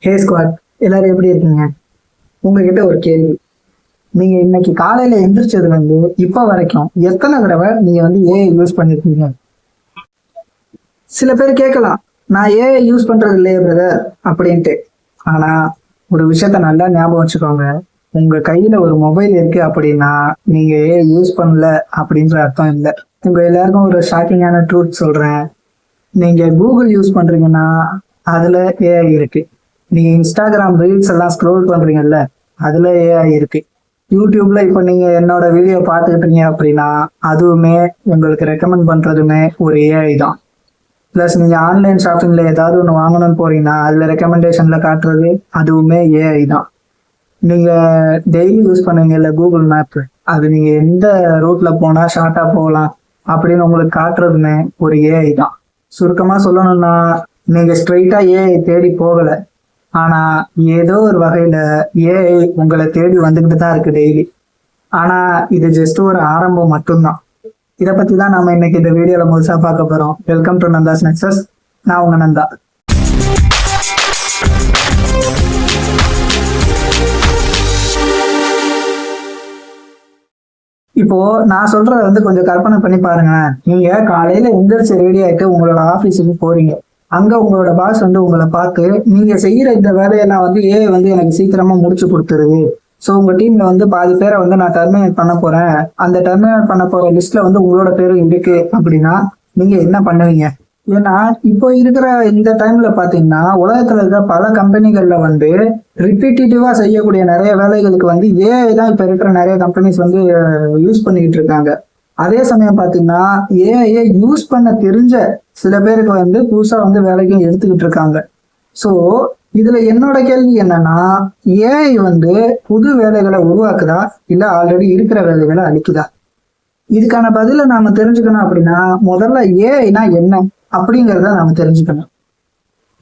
ஹே squad, எல்லாரும் எப்படி இருக்கீங்க? உங்ககிட்ட ஒரு கேள்வி. நீங்க இன்னைக்கு காலையில எந்திரிச்சதுல இருந்து இப்ப வரைக்கும் எத்தனை தடவை நீங்க ஏஐ யூஸ் பண்ணிருக்கீங்க? சில பேர் கேட்கலாம், நான் ஏஐ யூஸ் பண்றது இல்லையே பிரதர் அப்படின்ட்டு. ஆனா ஒரு விஷயத்த நல்லா ஞாபகம் வச்சுக்கோங்க. உங்க கையில ஒரு மொபைல் இருக்கு அப்படின்னா நீங்க ஏஐ யூஸ் பண்ணல அப்படின்ற அர்த்தம் இல்லை. உங்க எல்லாருக்கும் ஒரு ஷாக்கிங்கான ட்ரூத் சொல்றேன். நீங்க கூகுள் யூஸ் பண்றீங்கன்னா அதுல ஏஐ இருக்கு. நீங்க இன்ஸ்டாகிராம் ரீல்ஸ் எல்லாம் ஸ்க்ரோல் பண்றீங்கல்ல, அதுல ஏஐ இருக்கு. யூடியூப்ல இப்ப நீங்க என்னோட வீடியோ பார்த்துக்கிட்டீங்க அப்படின்னா அதுவுமே உங்களுக்கு ரெக்கமெண்ட் பண்றதுமே ஒரு ஏஐ தான். பிளஸ் நீங்க ஆன்லைன் ஷாப்பிங்ல ஏதாவது ஒன்று வாங்கணும்னு போறீங்கன்னா அதுல ரெக்கமெண்டேஷன்ல காட்டுறது அதுவுமே ஏஐ தான். நீங்க டெய்லி யூஸ் பண்ணுவீங்கல்ல கூகுள் மேப், அது நீங்க எந்த ரூட்ல போனா ஷார்ட்டா போகலாம் அப்படின்னு உங்களுக்கு காட்டுறதுமே ஒரு ஏஐ தான். சுருக்கமா சொல்லணும்னா நீங்க ஸ்ட்ரெயிட்டா ஏஐ தேடி போகல, ஆனா ஏதோ ஒரு வகையில ஏஐ உங்களை தேடி வந்துகிட்டு தான் இருக்கு டெய்லி. ஆனா இது ஜஸ்ட் ஒரு ஆரம்பம் மட்டும்தான். இதை பத்தி தான் நாம இன்னைக்கு இந்த வீடியோல முழுசா பார்க்க போறோம். Welcome to Nandhas nexus. நான் உங்க நந்தா. இப்போ நான் சொல்றத கொஞ்சம் கற்பனை பண்ணி பாருங்க. நீங்க காலையில எந்திரிச்ச ரெடியாயிட்டு உங்களோட ஆபீஸுக்கு போறீங்க. அங்க உங்களோட பாஸ் உங்களை பார்த்து, நீங்க செய்யற இந்த வேலையெல்லாம் ஏஐ எனக்கு சீக்கிரமா முடிச்சு கொடுத்துருது. ஸோ உங்க டீம்ல பாதி பேரை நான் டெர்மினேட் பண்ண போறேன், அந்த டெர்மினேட் பண்ண போற லிஸ்ட்ல உங்களோட பேரும் இருக்கு அப்படின்னா நீங்க என்ன பண்ணுவீங்க? ஏன்னா இப்போ இருக்கிற இந்த டைம்ல பாத்தீங்கன்னா உலகத்துல இருக்கிற பல கம்பெனிகள்ல ரிப்பீட்டேட்டிவா செய்யக்கூடிய நிறைய வேலைகளுக்கு ஏஐ தான் இப்ப இருக்கிற நிறைய கம்பெனிஸ் யூஸ் பண்ணிக்கிட்டு இருக்காங்க. அதே சமயம் பாத்தீங்கன்னா ஏஐ யூஸ் பண்ண தெரிஞ்ச சில பேருக்கு புதுசா வேலைக்கும் எடுத்துக்கிட்டு இருக்காங்க. ஸோ இதுல என்னோட கேள்வி என்னன்னா, ஏஐ புது வேலைகளை உருவாக்குதா இல்ல ஆல்ரெடி இருக்கிற வேலைகளை அழிக்குதா? இதுக்கான பதில நாம தெரிஞ்சுக்கணும் அப்படின்னா முதல்ல ஏஐனா என்ன அப்படிங்கிறத நாம தெரிஞ்சுக்கணும்.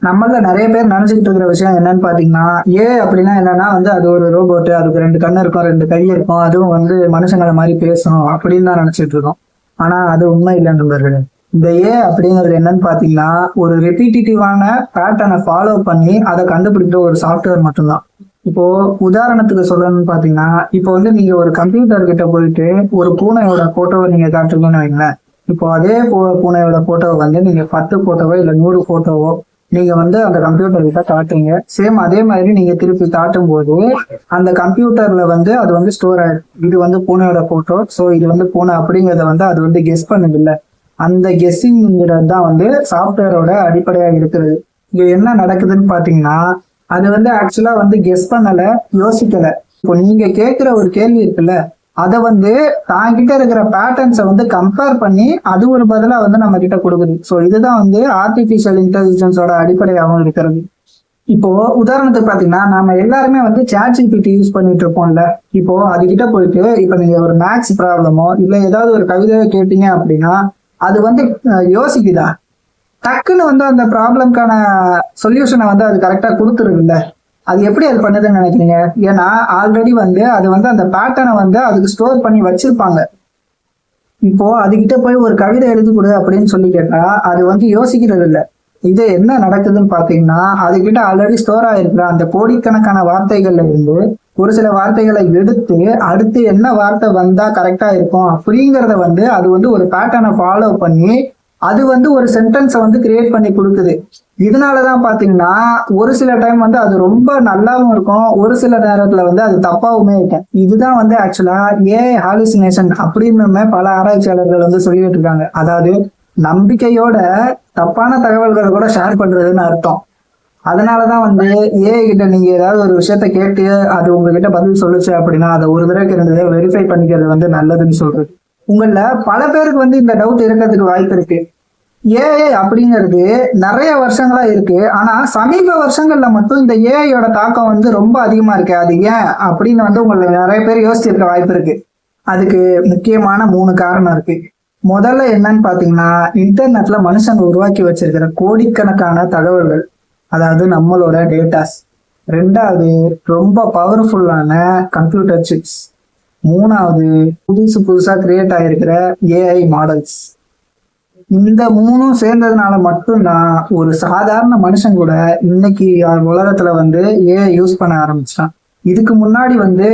நம்மள நிறைய பேர் நினைச்சுக்கிட்டு இருக்கிற விஷயம் என்னன்னு பாத்தீங்கன்னா, ஏஐ அப்படின்னா என்னன்னா அது ஒரு ரோபோட், அதுக்கு 2 கண்ணு இருக்கும், 2 கை இருக்கும், அதுவும் மனுஷங்களை மாதிரி பேசணும் அப்படின்னு தான் நினைச்சிட்டு இருக்கோம். ஆனா அது உண்மை இல்லை நண்பர்களே. இந்த ஏ அப்படிங்கிறது என்னன்னு பாத்தீங்கன்னா ஒரு ரெப்பிட்டேட்டிவான பேட்டர்னை ஃபாலோ பண்ணி அதை கண்டுபிடிக்கிற ஒரு சாஃப்ட்வேர் மட்டும்தான். இப்போ உதாரணத்துக்கு சொல்லணும்னு பாத்தீங்கன்னா, இப்போ நீங்க ஒரு கம்ப்யூட்டர் கிட்ட போயிட்டு ஒரு பூனையோட போட்டோவை நீங்க காட்டுறீங்கன்னு வைங்களேன். இப்போ அதே பூனையோட போட்டோவை நீங்க 10 போட்டோவோ இல்ல 100 போட்டோவோ நீங்க அந்த கம்ப்யூட்டர் கிட்ட காட்டுறீங்க. சேம் அதே மாதிரி நீங்க திருப்பி காட்டும் போது அந்த கம்ப்யூட்டர்ல அது ஸ்டோர் ஆயிடும். இது பூனையோட போட்டோ, ஸோ இது பூனை அப்படிங்கறத அது கெஸ் பண்ணுது இல்ல, அந்த கெஸ்ஸிங்கிறது தான் சாஃப்ட்வேரோட அடிப்படையா இருக்கிறது. இங்க என்ன நடக்குதுன்னு பாத்தீங்கன்னா அது ஆக்சுவலா கெஸ் பண்ணல, யோசிக்கல. இப்போ நீங்க கேட்கிற ஒரு கேள்வி இருக்குல்ல, அதை தான் கிட்ட இருக்கிற பேட்டர்ன்ஸை கம்பேர் பண்ணி அது ஒரு பதிலா நம்ம கிட்ட கொடுக்குது. ஸோ இதுதான் ஆர்டிபிஷியல் இன்டெலிஜென்ஸோட அடிப்படையாகவும் இருக்கிறது. இப்போ உதாரணத்துக்கு பாத்தீங்கன்னா நாம எல்லாருமே ChatGPT யூஸ் பண்ணிட்டு இருப்போம்ல. இப்போ அதுகிட்ட போயிட்டு இப்ப நீங்க ஒரு மேக்ஸ் ப்ராப்ளமோ இல்ல ஏதாவது ஒரு கவிதையோ கேட்டீங்க அப்படின்னா அது யோசிக்குதா? டக்குன்னு அந்த ப்ராப்ளம்கான சொல்யூஷனை அது கரெக்டா கொடுத்துருது இல்ல. அது எப்படி அது பண்ணுதுன்னு நினைக்கிறீங்க? ஏன்னா ஆல்ரெடி அது அந்த பேட்டர்னை அதுக்கு ஸ்டோர் பண்ணி வச்சிருப்பாங்க. இப்போ அதுகிட்ட போய் ஒரு கவிதை எழுதி கொடு அப்படின்னு சொல்லி கேட்டா அது யோசிக்கிறது இல்லை. இது என்ன நடக்குதுன்னு பாத்தீங்கன்னா அதுகிட்ட ஆல்ரெடி ஸ்டோர் ஆயிருக்கிற அந்த கோடிக்கணக்கான வார்த்தைகள்ல இருந்து ஒரு சில வார்த்தைகளை எடுத்து அடுத்து என்ன வார்த்தை வந்தா கரெக்டா இருக்கும் அப்படிங்கிறத அது ஒரு பேட்டர்னை ஃபாலோ பண்ணி அது ஒரு சென்டென்ஸை கிரியேட் பண்ணி கொடுக்குது. இதனாலதான் பாத்தீங்கன்னா ஒரு சில டைம் அது ரொம்ப நல்லாவும் இருக்கும், ஒரு சில நேரத்துல அது தப்பாவுமே இருக்கும். இதுதான் ஆக்சுவலா ஏஐ ஹாலுசினேஷன் அப்படின்னு பல ஆராய்ச்சியாளர்கள் சொல்லிட்டு இருக்காங்க. அதாவது நம்பிக்கையோட தப்பான தகவல்களை கூட ஷேர் பண்றதுன்னு அர்த்தம். அதனாலதான் ஏஐ கிட்ட நீங்க ஏதாவது ஒரு விஷயத்த கேட்டு அது உங்ககிட்ட பதில் சொல்லுச்சு அப்படின்னா அதை ஒரு தடவைக்கு 2 தடவை வெரிஃபை பண்ணிக்கிறது நல்லதுன்னு சொல்றது. உங்கள பல பேருக்கு இந்த டவுட் இருக்கிறதுக்கு வாய்ப்பு இருக்கு. ஏஐ அப்படிங்கிறது நிறைய வருஷங்களா இருக்கு, ஆனா சமீப வருஷங்கள்ல மட்டும் இந்த ஏஐயோட தாக்கம் ரொம்ப அதிகமா இருக்கு. அது ஏன் அப்படின்னு உங்களை நிறைய பேர் யோசிச்சிருக்க வாய்ப்பு இருக்கு. அதுக்கு முக்கியமான 3 காரணம் இருக்கு. முதல்ல என்னன்னு பாத்தீங்கன்னா இன்டர்நெட்ல மனுஷங்க உருவாக்கி வச்சிருக்கிற கோடிக்கணக்கான தகவல்கள், அதாவது நம்மளோட டேட்டாஸ். 2வது ரொம்ப பவர்ஃபுல்லான கம்ப்யூட்டர் சிப்ஸ். 3வது புதுசா கிரியேட் ஆயிருக்கிற ஏஐ மாடல்ஸ். இந்த மூணும் சேர்ந்ததுனால மட்டும்தான் ஒரு சாதாரண மனுஷன் கூட இன்னைக்கு உலகத்துல வந்து யூஸ் பண்ண ஆரம்பிச்சான். இதுக்கு முன்னாடி வந்து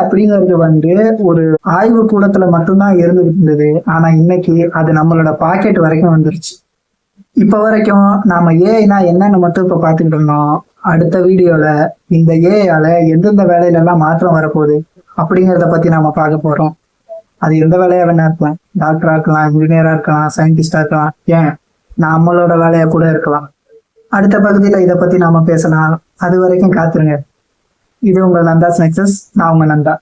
அப்படிங்கிறது வந்து ஒரு ஆய்வு கூடத்துல மட்டும்தான் இருந்துகிட்டு இருந்தது. ஆனா இன்னைக்கு அது நம்மளோட பாக்கெட் வரைக்கும் வந்துருச்சு. இப்ப வரைக்கும் நாம ஏஐனா என்னன்னு மட்டும் இப்ப பாத்துக்கிட்டு இருந்தோம். அடுத்த வீடியோல இந்த ஏஐயால எந்தெந்த வேலையில எல்லாம் மாற்றம் வரப்போகுது அப்படிங்கிறத பத்தி நாம பார்க்க போறோம். அது எந்த வேலையா வேணா இருக்கலாம். டாக்டரா இருக்கலாம், இன்ஜினியரா இருக்கலாம், சயின்டிஸ்டா இருக்கலாம், ஏன் நம்மளோட வேலையா கூட இருக்கலாம். அடுத்த பகுதியில இதை பத்தி நாம பேசலாம். அது வரைக்கும் காத்துருங்க. இது உங்க நந்தாஸ் நெக்ஸஸ். நான் உங்க நந்தா.